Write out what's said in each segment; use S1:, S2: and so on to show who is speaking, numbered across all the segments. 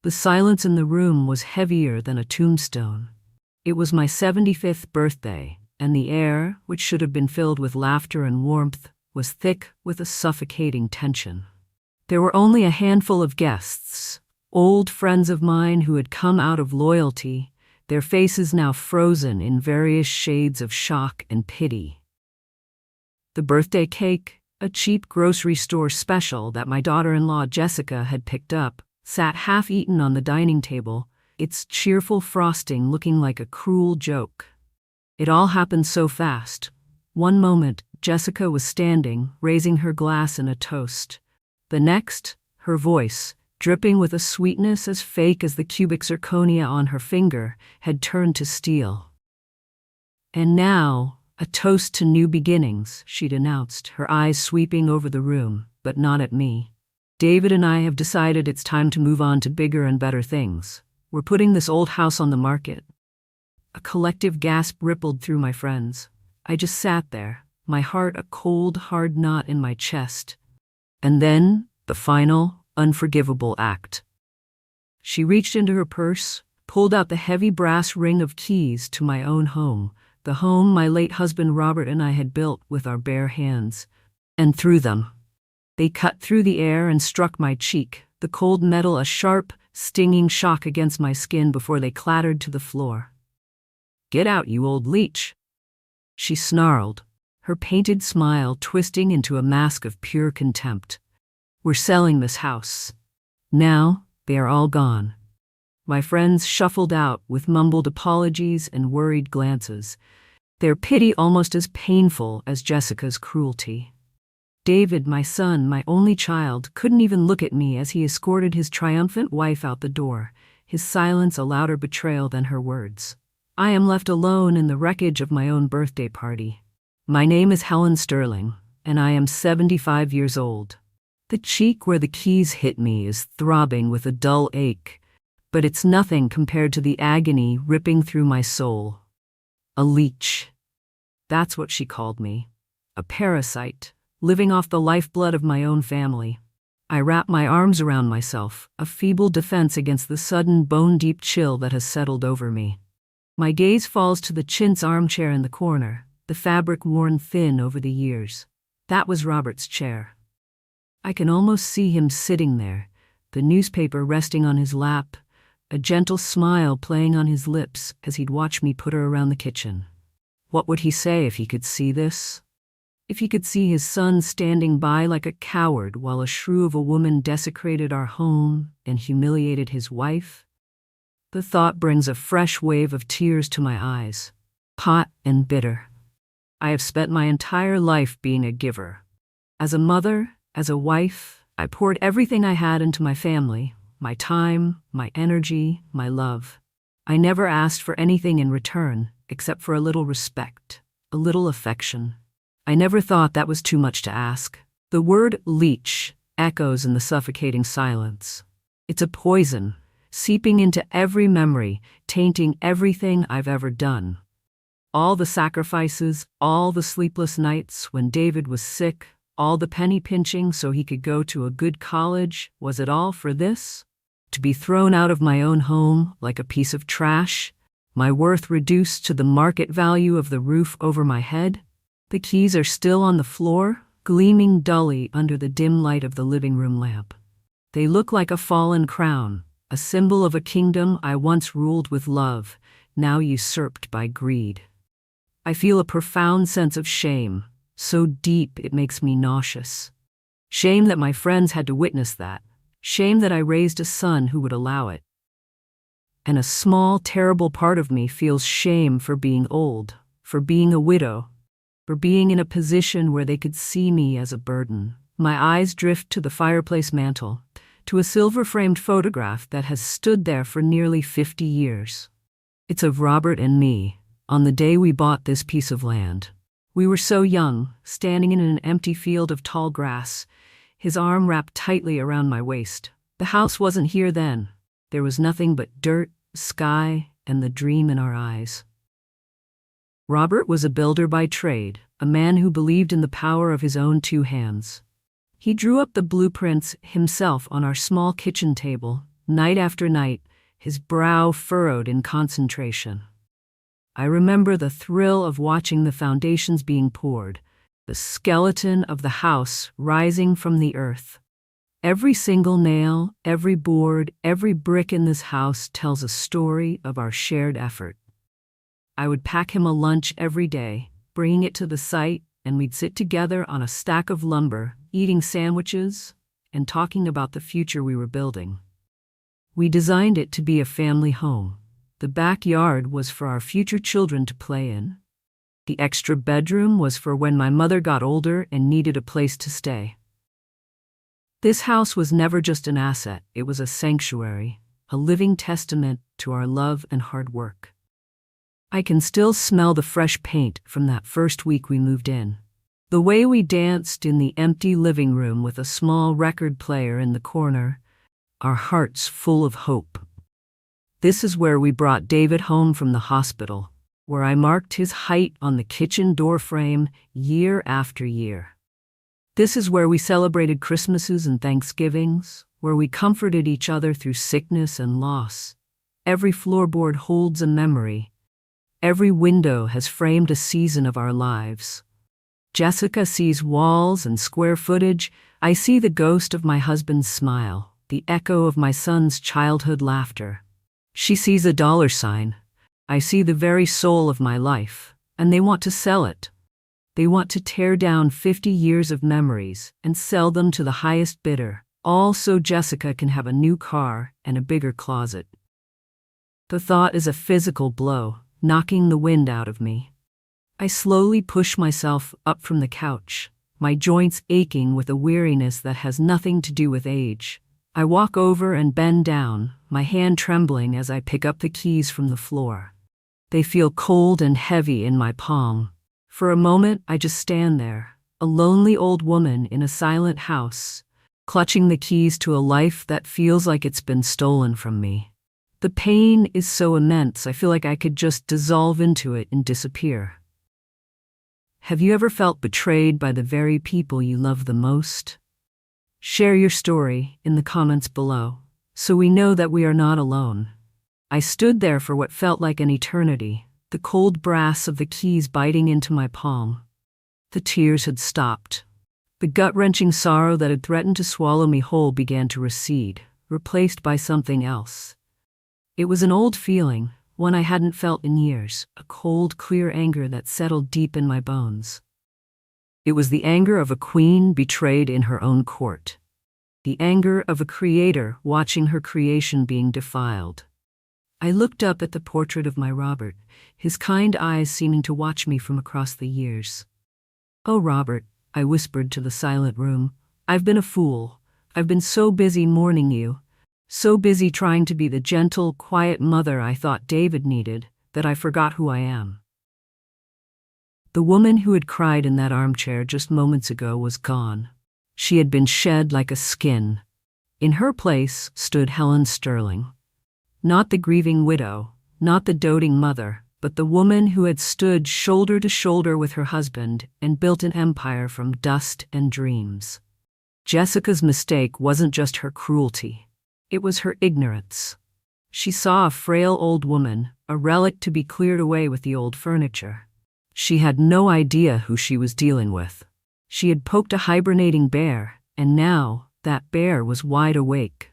S1: The silence in the room was heavier than a tombstone. It was my 75th birthday, and the air, which should have been filled with laughter and warmth, was thick with a suffocating tension. There were only a handful of guests, old friends of mine who had come out of loyalty, their faces now frozen in various shades of shock and pity. The birthday cake, a cheap grocery store special that my daughter-in-law Jessica had picked up, sat half-eaten on the dining table, its cheerful frosting looking like a cruel joke. It all happened so fast. One moment, Jessica was standing, raising her glass in a toast. The next, her voice, dripping with a sweetness as fake as the cubic zirconia on her finger, had turned to steel. "And now, a toast to new beginnings," she'd announced, her eyes sweeping over the room, but not at me. "David and I have decided it's time to move on to bigger and better things. We're putting this old house on the market." A collective gasp rippled through my friends. I just sat there, my heart a cold, hard knot in my chest. And then, the final, unforgivable act. She reached into her purse, pulled out the heavy brass ring of keys to my own home, the home my late husband Robert and I had built with our bare hands, and threw them. They cut through the air and struck my cheek, the cold metal a sharp, stinging shock against my skin before they clattered to the floor. "Get out, you old leech," she snarled, her painted smile twisting into a mask of pure contempt. "We're selling this house. Now, they are all gone." My friends shuffled out with mumbled apologies and worried glances, their pity almost as painful as Jessica's cruelty. David, my son, my only child, couldn't even look at me as he escorted his triumphant wife out the door, his silence a louder betrayal than her words. I am left alone in the wreckage of my own birthday party. My name is Helen Sterling, and I am 75 years old. The cheek where the keys hit me is throbbing with a dull ache, but it's nothing compared to the agony ripping through my soul. A leech. That's what she called me. A parasite, living off the lifeblood of my own family. I wrap my arms around myself, a feeble defense against the sudden bone-deep chill that has settled over me. My gaze falls to the chintz armchair in the corner, the fabric worn thin over the years. That was Robert's chair. I can almost see him sitting there, the newspaper resting on his lap, a gentle smile playing on his lips as he'd watch me put her around the kitchen. What would he say if he could see this? If he could see his son standing by like a coward while a shrew of a woman desecrated our home and humiliated his wife? The thought brings a fresh wave of tears to my eyes, hot and bitter. I have spent my entire life being a giver. As a mother, as a wife, I poured everything I had into my family, my time, my energy, my love. I never asked for anything in return, except for a little respect, a little affection. I never thought that was too much to ask. The word leech echoes in the suffocating silence. It's a poison, seeping into every memory, tainting everything I've ever done. All the sacrifices, all the sleepless nights when David was sick, all the penny pinching so he could go to a good college, was it all for this? To be thrown out of my own home like a piece of trash? My worth reduced to the market value of the roof over my head? The keys are still on the floor, gleaming dully under the dim light of the living room lamp. They look like a fallen crown, a symbol of a kingdom I once ruled with love, now usurped by greed. I feel a profound sense of shame, so deep it makes me nauseous. Shame that my friends had to witness that. Shame that I raised a son who would allow it. And a small, terrible part of me feels shame for being old, for being a widow, for being in a position where they could see me as a burden. My eyes drift to the fireplace mantel, to a silver-framed photograph that has stood there for nearly 50 years. It's of Robert and me, on the day we bought this piece of land. We were so young, standing in an empty field of tall grass, his arm wrapped tightly around my waist. The house wasn't here then. There was nothing but dirt, sky, and the dream in our eyes. Robert was a builder by trade, a man who believed in the power of his own two hands. He drew up the blueprints himself on our small kitchen table, night after night, his brow furrowed in concentration. I remember the thrill of watching the foundations being poured, the skeleton of the house rising from the earth. Every single nail, every board, every brick in this house tells a story of our shared effort. I would pack him a lunch every day, bringing it to the site, and we'd sit together on a stack of lumber, eating sandwiches and talking about the future we were building. We designed it to be a family home. The backyard was for our future children to play in. The extra bedroom was for when my mother got older and needed a place to stay. This house was never just an asset, it was a sanctuary, a living testament to our love and hard work. I can still smell the fresh paint from that first week we moved in. The way we danced in the empty living room with a small record player in the corner, our hearts full of hope. This is where we brought David home from the hospital, where I marked his height on the kitchen door frame year after year. This is where we celebrated Christmases and Thanksgivings, where we comforted each other through sickness and loss. Every floorboard holds a memory. Every window has framed a season of our lives. Jessica sees walls and square footage. I see the ghost of my husband's smile, the echo of my son's childhood laughter. She sees a dollar sign. I see the very soul of my life, and they want to sell it. They want to tear down 50 years of memories and sell them to the highest bidder, all so Jessica can have a new car and a bigger closet. The thought is a physical blow, knocking the wind out of me. I slowly push myself up from the couch, my joints aching with a weariness that has nothing to do with age. I walk over and bend down, my hand trembling as I pick up the keys from the floor. They feel cold and heavy in my palm. For a moment, I just stand there, a lonely old woman in a silent house, clutching the keys to a life that feels like it's been stolen from me. The pain is so immense, I feel like I could just dissolve into it and disappear. Have you ever felt betrayed by the very people you love the most? Share your story in the comments below, so we know that we are not alone. I stood there for what felt like an eternity, the cold brass of the keys biting into my palm. The tears had stopped. The gut-wrenching sorrow that had threatened to swallow me whole began to recede, replaced by something else. It was an old feeling, one I hadn't felt in years, a cold, clear anger that settled deep in my bones. It was the anger of a queen betrayed in her own court. The anger of a creator watching her creation being defiled. I looked up at the portrait of my Robert, his kind eyes seeming to watch me from across the years. "Oh, Robert," I whispered to the silent room, "I've been a fool. I've been so busy mourning you. So busy trying to be the gentle, quiet mother I thought David needed, that I forgot who I am." The woman who had cried in that armchair just moments ago was gone. She had been shed like a skin. In her place stood Helen Sterling. Not the grieving widow, not the doting mother, but the woman who had stood shoulder to shoulder with her husband and built an empire from dust and dreams. Jessica's mistake wasn't just her cruelty. It was her ignorance. She saw a frail old woman, a relic to be cleared away with the old furniture. She had no idea who she was dealing with. She had poked a hibernating bear, and now that bear was wide awake.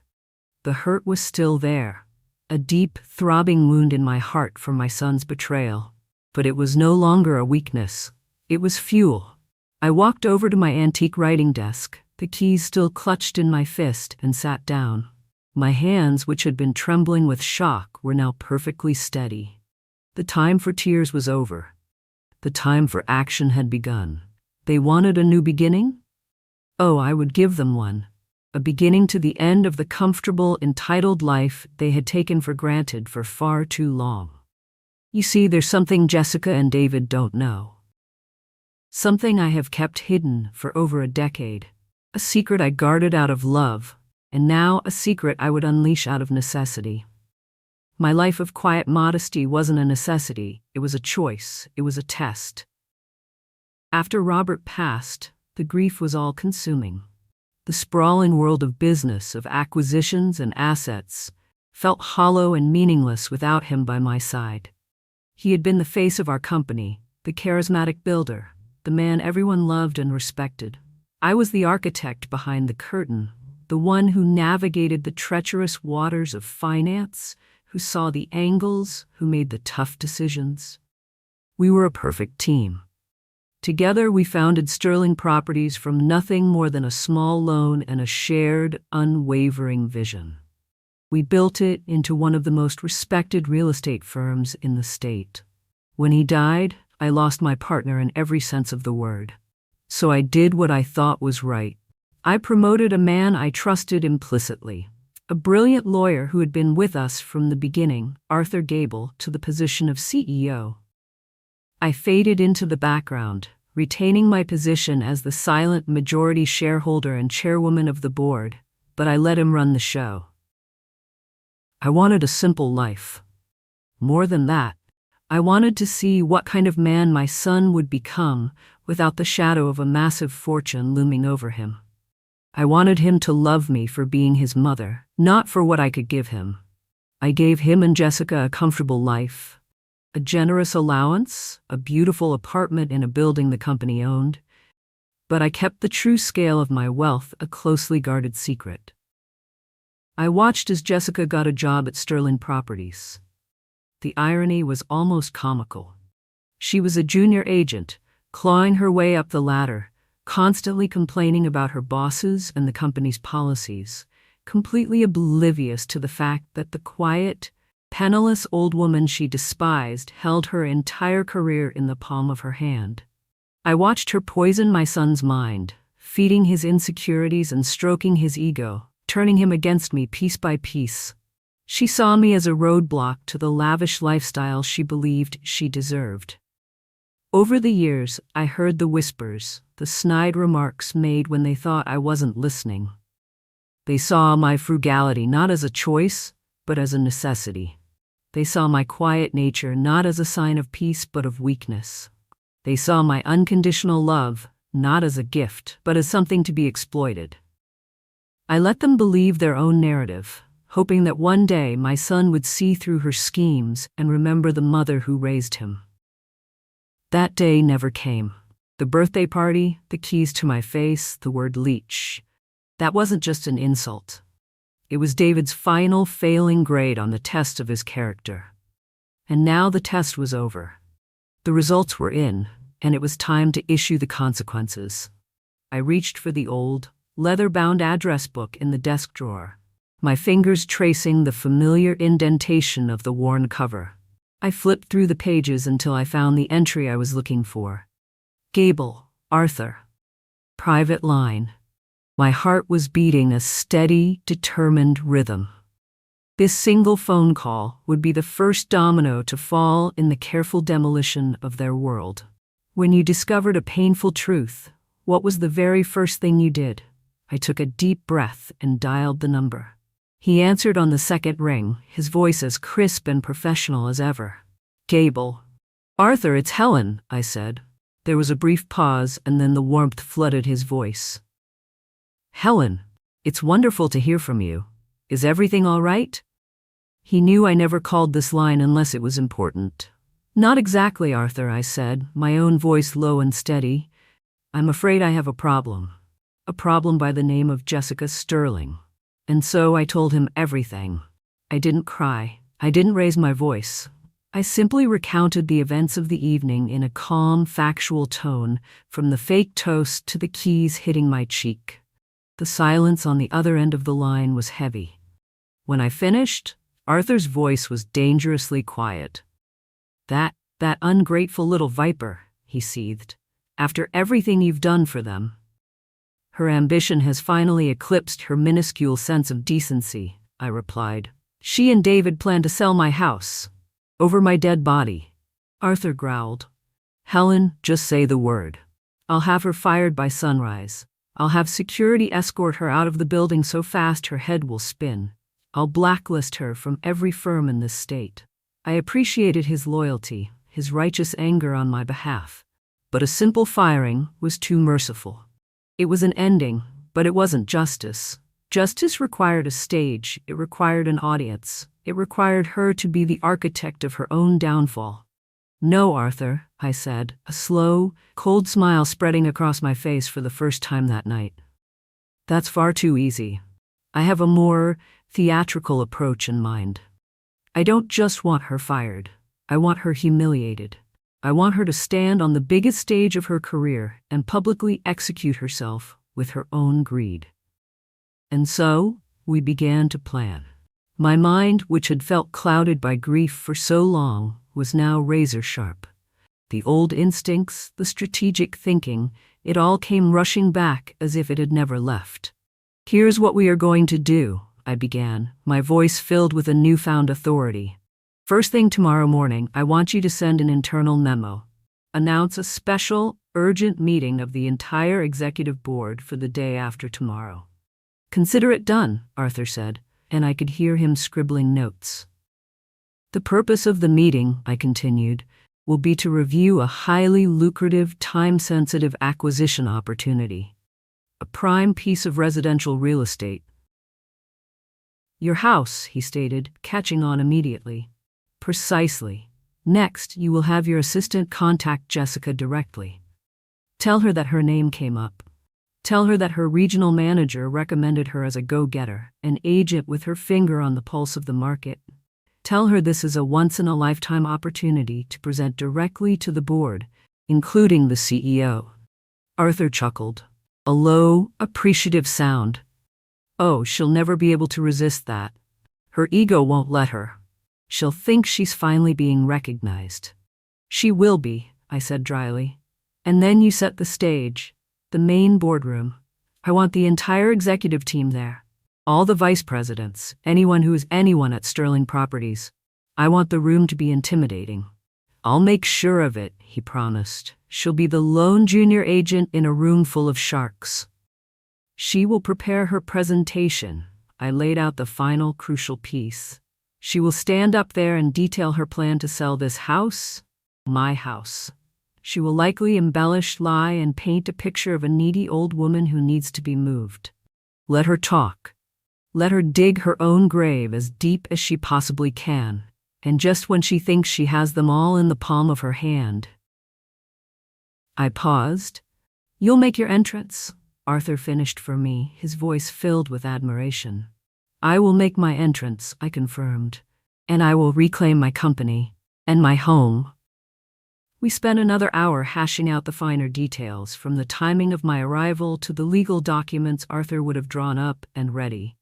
S1: The hurt was still there, a deep, throbbing wound in my heart for my son's betrayal. But it was no longer a weakness. It was fuel. I walked over to my antique writing desk, the keys still clutched in my fist, and sat down. My hands, which had been trembling with shock, were now perfectly steady. The time for tears was over. The time for action had begun. They wanted a new beginning? Oh, I would give them one. A beginning to the end of the comfortable, entitled life they had taken for granted for far too long. You see, there's something Jessica and David don't know. Something I have kept hidden for over a decade. A secret I guarded out of love, and now a secret I would unleash out of necessity. My life of quiet modesty wasn't a necessity, it was a choice, it was a test. After Robert passed, the grief was all-consuming. The sprawling world of business, of acquisitions and assets, felt hollow and meaningless without him by my side. He had been the face of our company, the charismatic builder, the man everyone loved and respected. I was the architect behind the curtain, the one who navigated the treacherous waters of finance, who saw the angles, who made the tough decisions. We were a perfect team. Together we founded Sterling Properties from nothing more than a small loan and a shared, unwavering vision. We built it into one of the most respected real estate firms in the state. When he died, I lost my partner in every sense of the word. So I did what I thought was right. I promoted a man I trusted implicitly, a brilliant lawyer who had been with us from the beginning, Arthur Gable, to the position of CEO. I faded into the background, retaining my position as the silent majority shareholder and chairwoman of the board, but I let him run the show. I wanted a simple life. More than that, I wanted to see what kind of man my son would become without the shadow of a massive fortune looming over him. I wanted him to love me for being his mother, not for what I could give him. I gave him and Jessica a comfortable life, a generous allowance, a beautiful apartment in a building the company owned, but I kept the true scale of my wealth a closely guarded secret. I watched as Jessica got a job at Sterling Properties. The irony was almost comical. She was a junior agent, clawing her way up the ladder, constantly complaining about her bosses and the company's policies, completely oblivious to the fact that the quiet, penniless old woman she despised held her entire career in the palm of her hand. I watched her poison my son's mind, feeding his insecurities and stroking his ego, turning him against me piece by piece. She saw me as a roadblock to the lavish lifestyle she believed she deserved. Over the years, I heard the whispers, the snide remarks made when they thought I wasn't listening. They saw my frugality not as a choice, but as a necessity. They saw my quiet nature not as a sign of peace but of weakness. They saw my unconditional love not as a gift, but as something to be exploited. I let them believe their own narrative, hoping that one day my son would see through her schemes and remember the mother who raised him. That day never came. The birthday party, the keys to my face, the word Leech. That wasn't just an insult. It was David's final failing grade on the test of his character. And now the test was over. The results were in, and it was time to issue the consequences. I reached for the old, leather-bound address book in the desk drawer, my fingers tracing the familiar indentation of the worn cover. I flipped through the pages until I found the entry I was looking for. Gable, Arthur. Private line. My heart was beating a steady, determined rhythm. This single phone call would be the first domino to fall in the careful demolition of their world. When you discovered a painful truth, what was the very first thing you did? I took a deep breath and dialed the number. He answered on the second ring, his voice as crisp and professional as ever. Gable. Arthur, it's Helen, I said. There was a brief pause, and then the warmth flooded his voice. Helen, it's wonderful to hear from you. Is everything all right? He knew I never called this line unless it was important. Not exactly, Arthur, I said, my own voice low and steady. I'm afraid I have a problem. A problem by the name of Jessica Sterling. And so I told him everything. I didn't cry. I didn't raise my voice. I simply recounted the events of the evening in a calm, factual tone, from the fake toast to the keys hitting my cheek. The silence on the other end of the line was heavy. When I finished, Arthur's voice was dangerously quiet. That ungrateful little viper, he seethed. After everything you've done for them. Her ambition has finally eclipsed her minuscule sense of decency, I replied. She and David plan to sell my house. Over my dead body. Arthur growled. Helen, just say the word. I'll have her fired by sunrise. I'll have security escort her out of the building so fast her head will spin. I'll blacklist her from every firm in this state. I appreciated his loyalty, his righteous anger on my behalf. But a simple firing was too merciful. It was an ending, But it wasn't justice. Justice required a stage, it required an audience, it required her to be the architect of her own downfall. "No, Arthur," I said, a slow, cold smile spreading across my face for the first time that night. "That's far too easy. I have a more theatrical approach in mind. I don't just want her fired. I want her humiliated. I want her to stand on the biggest stage of her career and publicly execute herself with her own greed." And so, we began to plan. My mind, which had felt clouded by grief for so long, was now razor sharp. The old instincts, the strategic thinking, it all came rushing back as if it had never left. "Here's what we are going to do," I began, my voice filled with a newfound authority. "First thing tomorrow morning, I want you to send an internal memo. Announce a special, urgent meeting of the entire executive board for the day after tomorrow." "Consider it done," Arthur said, and I could hear him scribbling notes. "The purpose of the meeting," I continued, "will be to review a highly lucrative, time-sensitive acquisition opportunity. A prime piece of residential real estate." "Your house," he stated, catching on immediately. "Precisely. Next, you will have your assistant contact Jessica directly. Tell her that her name came up. Tell her that her regional manager recommended her as a go-getter, an agent with her finger on the pulse of the market. Tell her this is a once-in-a-lifetime opportunity to present directly to the board, including the CEO." Arthur chuckled. A low, appreciative sound. "Oh, she'll never be able to resist that. Her ego won't let her. She'll think she's finally being recognized." "She will be," I said dryly. "And then you set the stage. The main boardroom. I want the entire executive team there. All the vice presidents, anyone who is anyone at Sterling Properties. I want the room to be intimidating. I'll make sure of it," he promised. "She'll be the lone junior agent in a room full of sharks. She will prepare her presentation." I laid out the final crucial piece. "She will stand up there and detail her plan to sell this house, my house. She will likely embellish, lie, and paint a picture of a needy old woman who needs to be moved. Let her talk. Let her dig her own grave as deep as she possibly can, and just when she thinks she has them all in the palm of her hand." I paused. "You'll make your entrance," Arthur finished for me, his voice filled with admiration. "I will make my entrance," I confirmed, "and I will reclaim my company and my home." We spent another hour hashing out the finer details, from the timing of my arrival to the legal documents Arthur would have drawn up and ready.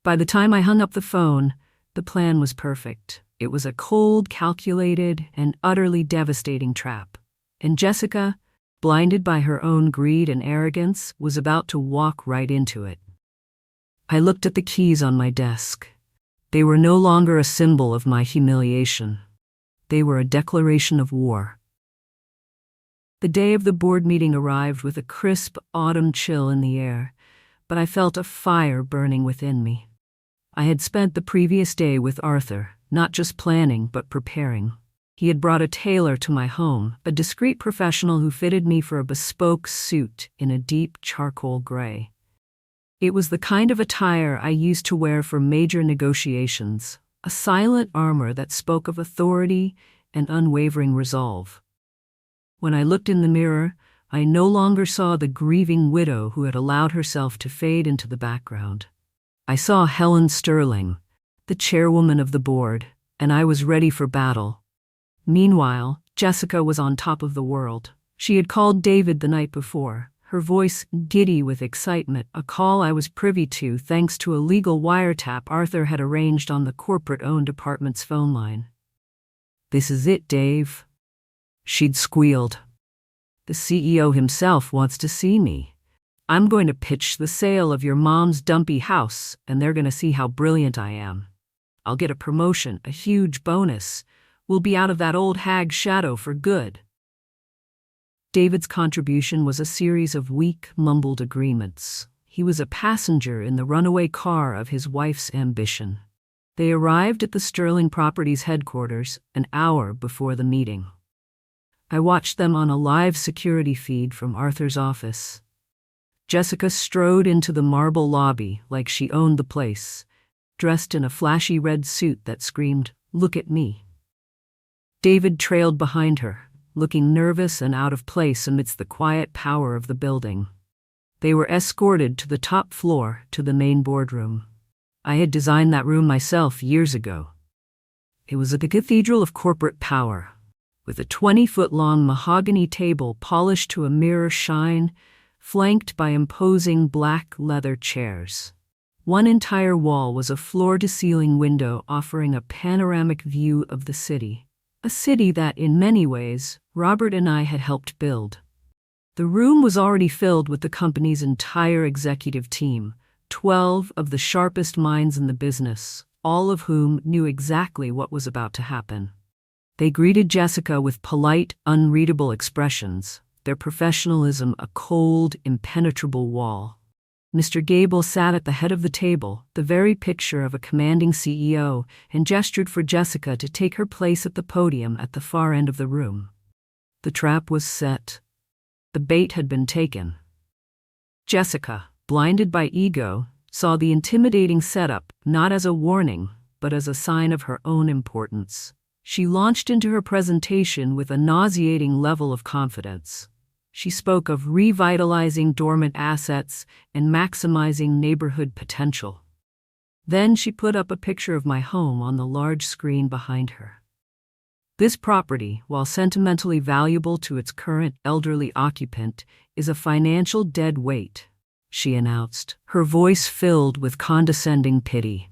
S1: By the time I hung up the phone, the plan was perfect. It was a cold, calculated, and utterly devastating trap. And Jessica, blinded by her own greed and arrogance, was about to walk right into it. I looked at the keys on my desk. They were no longer a symbol of my humiliation. They were a declaration of war. The day of the board meeting arrived with a crisp autumn chill in the air, but I felt a fire burning within me. I had spent the previous day with Arthur, not just planning but preparing. He had brought a tailor to my home, a discreet professional who fitted me for a bespoke suit in a deep charcoal gray. It was the kind of attire I used to wear for major negotiations, a silent armor that spoke of authority and unwavering resolve. When I looked in the mirror, I no longer saw the grieving widow who had allowed herself to fade into the background. I saw Helen Sterling, the chairwoman of the board, and I was ready for battle. Meanwhile, Jessica was on top of the world. She had called David the night before, her voice giddy with excitement, a call I was privy to thanks to a legal wiretap Arthur had arranged on the corporate-owned apartment's phone line. "This is it, Dave," she'd squealed. "The CEO himself wants to see me. I'm going to pitch the sale of your mom's dumpy house, and they're going to see how brilliant I am. I'll get a promotion, a huge bonus. We'll be out of that old hag's shadow for good." David's contribution was a series of weak, mumbled agreements. He was a passenger in the runaway car of his wife's ambition. They arrived at the Sterling Properties headquarters an hour before the meeting. I watched them on a live security feed from Arthur's office. Jessica strode into the marble lobby like she owned the place, dressed in a flashy red suit that screamed, "Look at me." David trailed behind her, looking nervous and out of place amidst the quiet power of the building. They were escorted to the top floor to the main boardroom. I had designed that room myself years ago. It was a cathedral of corporate power, with a 20-foot-long mahogany table polished to a mirror shine, flanked by imposing black leather chairs. One entire wall was a floor-to-ceiling window offering a panoramic view of the city, a city that, in many ways, Robert and I had helped build. The room was already filled with the company's entire executive team, 12 of the sharpest minds in the business, all of whom knew exactly what was about to happen. They greeted Jessica with polite, unreadable expressions, their professionalism a cold, impenetrable wall. Mr. Gable sat at the head of the table, the very picture of a commanding CEO, and gestured for Jessica to take her place at the podium at the far end of the room. The trap was set. The bait had been taken. Jessica, blinded by ego, saw the intimidating setup not as a warning, but as a sign of her own importance. She launched into her presentation with a nauseating level of confidence. She spoke of revitalizing dormant assets and maximizing neighborhood potential. Then she put up a picture of my home on the large screen behind her. This property, while sentimentally valuable to its current elderly occupant, is a financial dead weight, she announced, her voice filled with condescending pity.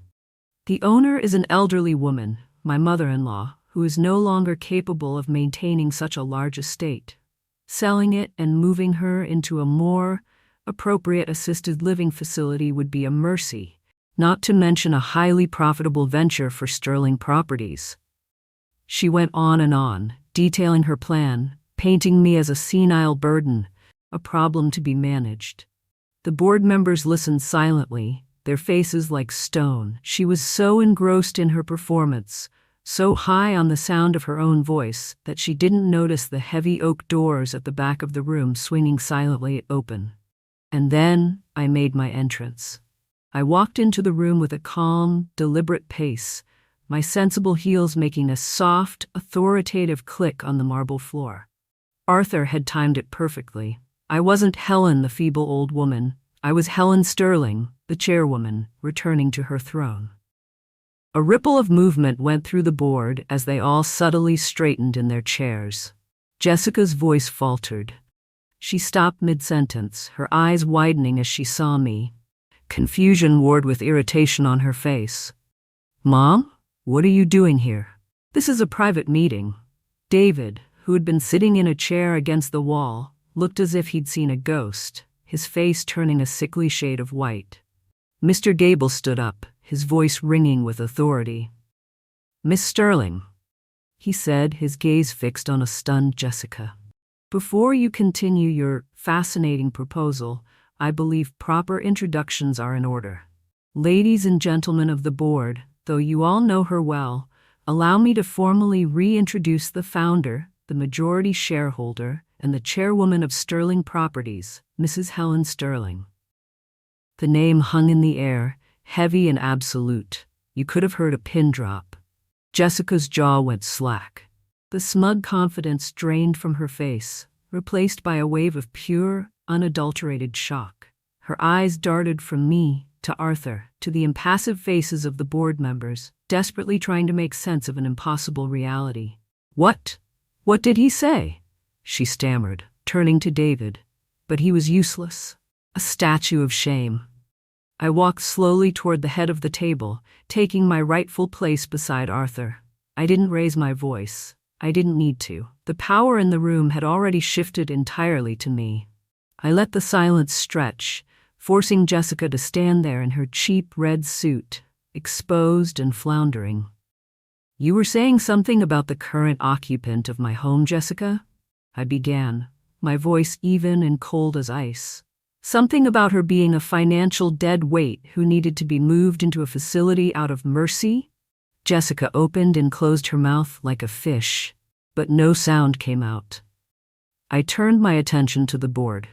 S1: The owner is an elderly woman, my mother-in-law, who is no longer capable of maintaining such a large estate. Selling it and moving her into a more appropriate assisted living facility would be a mercy, not to mention a highly profitable venture for Sterling Properties. She went on, detailing her plan, painting me as a senile burden, a problem to be managed. The board members listened silently, their faces like stone. She was so engrossed in her performance, so high on the sound of her own voice, that she didn't notice the heavy oak doors at the back of the room swinging silently open. And then I made my entrance. I walked into the room with a calm, deliberate pace, my sensible heels making a soft, authoritative click on the marble floor. Arthur had timed it perfectly. I wasn't Helen, the feeble old woman. I was Helen Sterling, the chairwoman, returning to her throne. A ripple of movement went through the board as they all subtly straightened in their chairs. Jessica's voice faltered. She stopped mid-sentence, her eyes widening as she saw me. Confusion warred with irritation on her face. "Mom, what are you doing here?" "This is a private meeting." David, who had been sitting in a chair against the wall, looked as if he'd seen a ghost, his face turning a sickly shade of white. Mr. Gable stood up, his voice ringing with authority. "Miss Sterling," he said, his gaze fixed on a stunned Jessica. "Before you continue your fascinating proposal, I believe proper introductions are in order. Ladies and gentlemen of the board, though you all know her well, allow me to formally reintroduce the founder, the majority shareholder, and the chairwoman of Sterling Properties, Mrs. Helen Sterling." The name hung in the air, heavy and absolute. You could have heard a pin drop. Jessica's jaw went slack. The smug confidence drained from her face, replaced by a wave of pure, unadulterated shock. Her eyes darted from me to Arthur, to the impassive faces of the board members, desperately trying to make sense of an impossible reality. What did he say?" she stammered, turning to David. But he was useless, a statue of shame. I walked slowly toward the head of the table, taking my rightful place beside Arthur. I didn't raise my voice. I didn't need to. The power in the room had already shifted entirely to me. I let the silence stretch, forcing Jessica to stand there in her cheap red suit, exposed and floundering. "You were saying something about the current occupant of my home, Jessica?" I began, my voice even and cold as ice. "Something about her being a financial dead weight who needed to be moved into a facility out of mercy?" Jessica opened and closed her mouth like a fish, but no sound came out. I turned my attention to the board.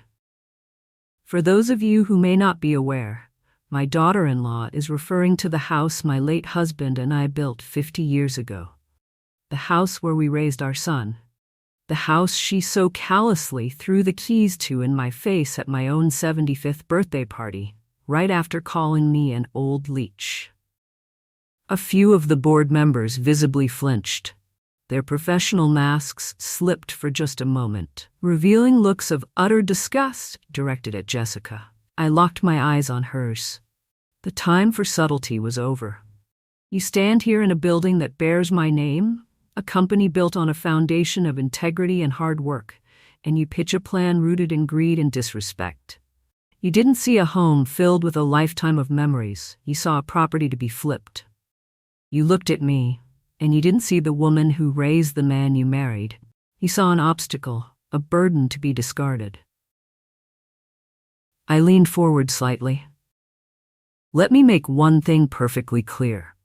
S1: For those of you who may not be aware, my daughter-in-law is referring to the house my late husband and I built 50 years ago. The house where we raised our son. The house she so callously threw the keys to in my face at my own 75th birthday party, right after calling me an old leech. A few of the board members visibly flinched. Their professional masks slipped for just a moment, revealing looks of utter disgust directed at Jessica. I locked my eyes on hers. The time for subtlety was over. You stand here in a building that bears my name, a company built on a foundation of integrity and hard work, and you pitch a plan rooted in greed and disrespect. You didn't see a home filled with a lifetime of memories. You saw a property to be flipped. You looked at me, and you didn't see the woman who raised the man you married. You saw an obstacle, a burden to be discarded. I leaned forward slightly. Let me make one thing perfectly clear.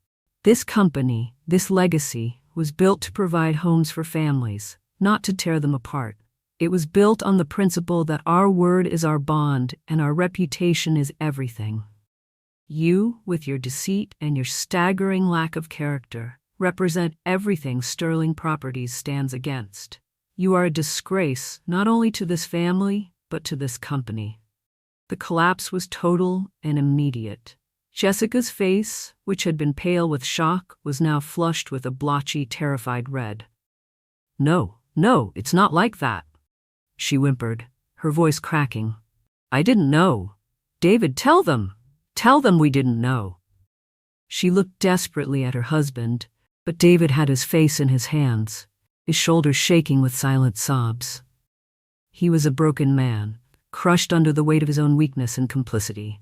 S1: This company, this legacy, was built to provide homes for families, not to tear them apart. It was built on the principle that our word is our bond and our reputation is everything. You, with your deceit and your staggering lack of character, represent everything Sterling Properties stands against. You are a disgrace not only to this family, but to this company. The collapse was total and immediate. Jessica's face, which had been pale with shock, was now flushed with a blotchy, terrified red. No, it's not like that, she whimpered, her voice cracking. I didn't know. David, tell them we didn't know. She looked desperately at her husband, but David had his face in his hands, his shoulders shaking with silent sobs. He was a broken man, crushed under the weight of his own weakness and complicity.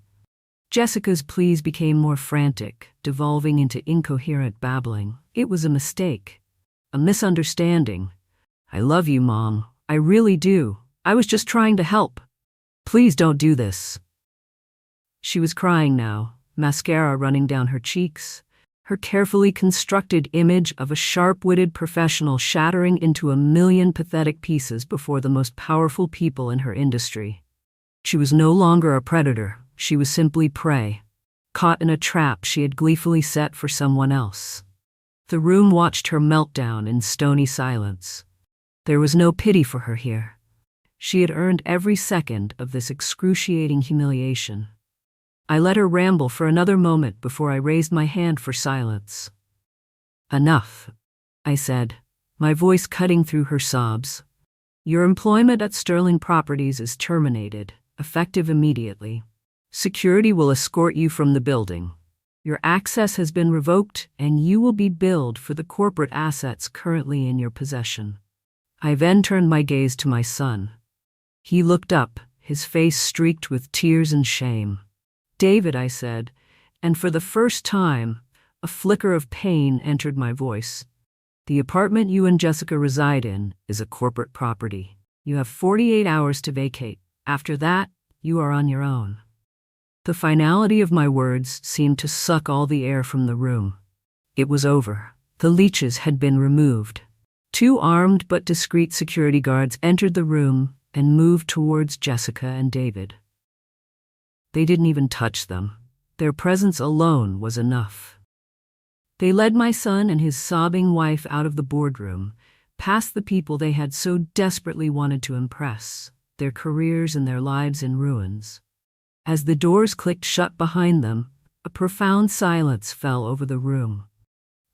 S1: Jessica's pleas became more frantic, devolving into incoherent babbling. It was a mistake, a misunderstanding. I love you, Mom. I really do. I was just trying to help. Please don't do this. She was crying now, mascara running down her cheeks, her carefully constructed image of a sharp-witted professional shattering into a million pathetic pieces before the most powerful people in her industry. She was no longer a predator. She was simply prey, caught in a trap she had gleefully set for someone else. The room watched her meltdown in stony silence. There was no pity for her here. She had earned every second of this excruciating humiliation. I let her ramble for another moment before I raised my hand for silence. Enough, I said, my voice cutting through her sobs. Your employment at Sterling Properties is terminated, effective immediately. Security will escort you from the building. Your access has been revoked, and you will be billed for the corporate assets currently in your possession. I then turned my gaze to my son. He looked up, his face streaked with tears and shame. David, I said, and for the first time, a flicker of pain entered my voice. The apartment you and Jessica reside in is a corporate property. You have 48 hours to vacate. After that, you are on your own. The finality of my words seemed to suck all the air from the room. It was over. The leeches had been removed. 2 armed but discreet security guards entered the room and moved towards Jessica and David. They didn't even touch them. Their presence alone was enough. They led my son and his sobbing wife out of the boardroom, past the people they had so desperately wanted to impress, their careers and their lives in ruins. As the doors clicked shut behind them, a profound silence fell over the room.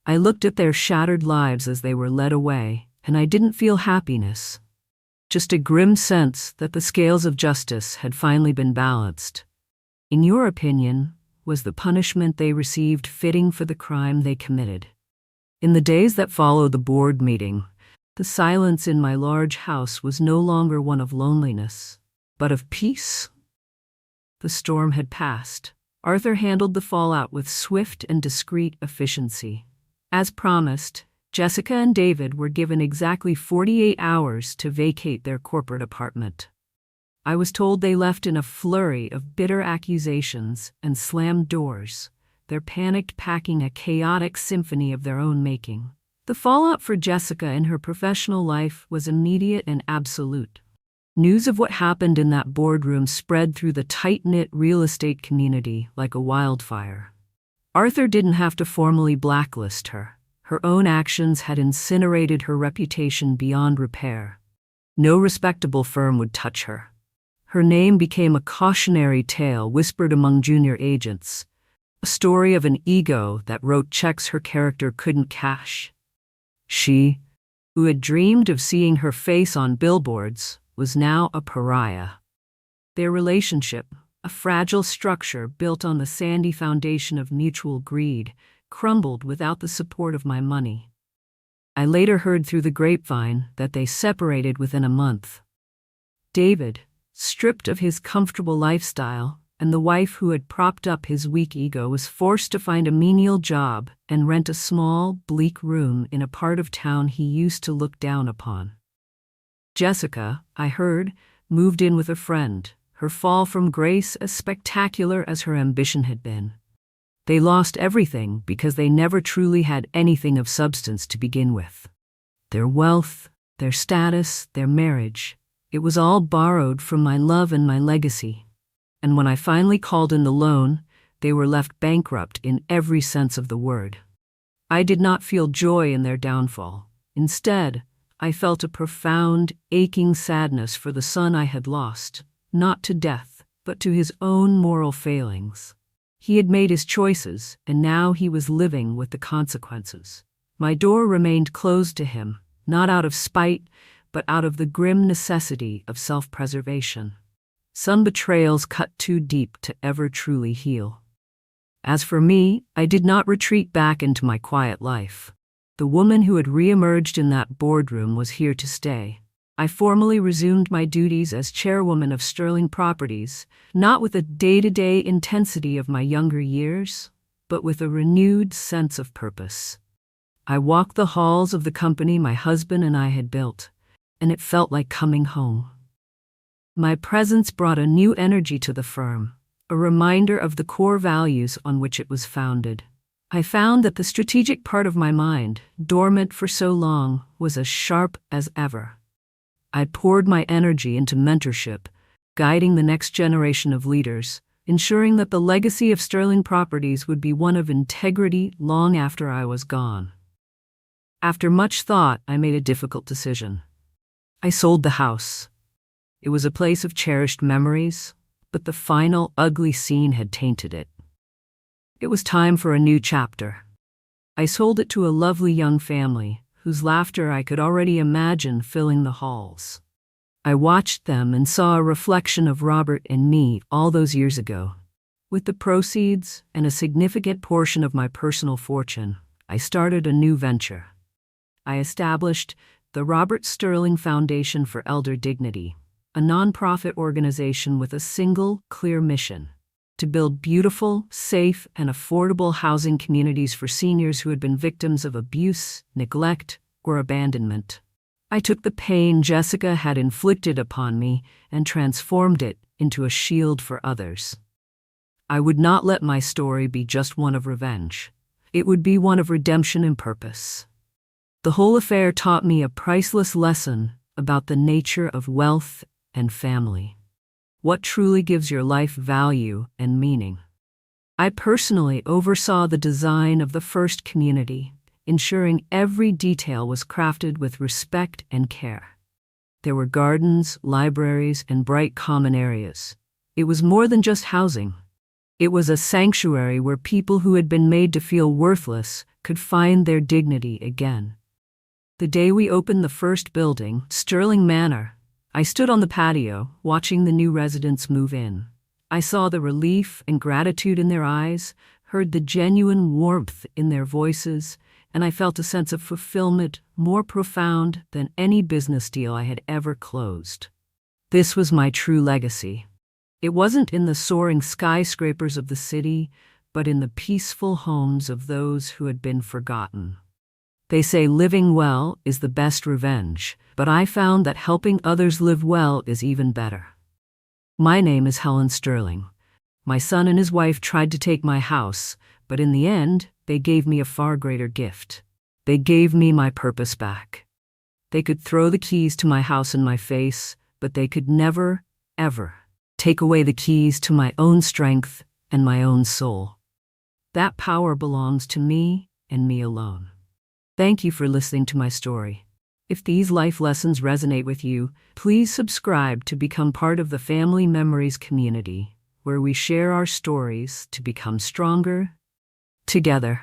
S1: I looked at their shattered lives as they were led away, and I didn't feel happiness. Just a grim sense that the scales of justice had finally been balanced. In your opinion, was the punishment they received fitting for the crime they committed? In the days that followed the board meeting, the silence in my large house was no longer one of loneliness, but of peace. The storm had passed. Arthur handled the fallout with swift and discreet efficiency. As promised, Jessica and David were given exactly 48 hours to vacate their corporate apartment. I was told they left in a flurry of bitter accusations and slammed doors, their panicked packing a chaotic symphony of their own making. The fallout for Jessica in her professional life was immediate and absolute. News of what happened in that boardroom spread through the tight-knit real estate community like a wildfire. Arthur didn't have to formally blacklist her. Her own actions had incinerated her reputation beyond repair. No respectable firm would touch her. Her name became a cautionary tale whispered among junior agents, a story of an ego that wrote checks her character couldn't cash. She, who had dreamed of seeing her face on billboards, was now a pariah. Their relationship, a fragile structure built on the sandy foundation of mutual greed, crumbled without the support of my money. I later heard through the grapevine that they separated within a month. David, stripped of his comfortable lifestyle, and the wife who had propped up his weak ego, was forced to find a menial job and rent a small, bleak room in a part of town he used to look down upon. Jessica, I heard, moved in with a friend, her fall from grace as spectacular as her ambition had been. They lost everything because they never truly had anything of substance to begin with. Their wealth, their status, their marriage, it was all borrowed from my love and my legacy. And when I finally called in the loan, they were left bankrupt in every sense of the word. I did not feel joy in their downfall. Instead, I felt a profound, aching sadness for the son I had lost, not to death, but to his own moral failings. He had made his choices, and now he was living with the consequences. My door remained closed to him, not out of spite, but out of the grim necessity of self-preservation. Some betrayals cut too deep to ever truly heal. As for me, I did not retreat back into my quiet life. The woman who had re-emerged in that boardroom was here to stay. I formally resumed my duties as chairwoman of Sterling Properties, not with the day-to-day intensity of my younger years, but with a renewed sense of purpose. I walked the halls of the company my husband and I had built, and it felt like coming home. My presence brought a new energy to the firm, a reminder of the core values on which it was founded. I found that the strategic part of my mind, dormant for so long, was as sharp as ever. I poured my energy into mentorship, guiding the next generation of leaders, ensuring that the legacy of Sterling Properties would be one of integrity long after I was gone. After much thought, I made a difficult decision. I sold the house. It was a place of cherished memories, but the final ugly scene had tainted it. It was time for a new chapter. I sold it to a lovely young family, whose laughter I could already imagine filling the halls. I watched them and saw a reflection of Robert and me all those years ago. With the proceeds and a significant portion of my personal fortune, I started a new venture. I established the Robert Sterling Foundation for Elder Dignity, a nonprofit organization with a single, clear mission: to build beautiful, safe, and affordable housing communities for seniors who had been victims of abuse, neglect, or abandonment. I took the pain Jessica had inflicted upon me and transformed it into a shield for others. I would not let my story be just one of revenge. It would be one of redemption and purpose. The whole affair taught me a priceless lesson about the nature of wealth and family. What truly gives your life value and meaning? I personally oversaw the design of the first community, ensuring every detail was crafted with respect and care. There were gardens, libraries, and bright common areas. It was more than just housing. It was a sanctuary where people who had been made to feel worthless could find their dignity again. The day we opened the first building, Sterling Manor, I stood on the patio, watching the new residents move in. I saw the relief and gratitude in their eyes, heard the genuine warmth in their voices, and I felt a sense of fulfillment more profound than any business deal I had ever closed. This was my true legacy. It wasn't in the soaring skyscrapers of the city, but in the peaceful homes of those who had been forgotten. They say living well is the best revenge, but I found that helping others live well is even better. My name is Helen Sterling. My son and his wife tried to take my house, but in the end, they gave me a far greater gift. They gave me my purpose back. They could throw the keys to my house in my face, but they could never, ever take away the keys to my own strength and my own soul. That power belongs to me and me alone. Thank you for listening to my story. If these life lessons resonate with you, please subscribe to become part of the Family Memories community, where we share our stories to become stronger together.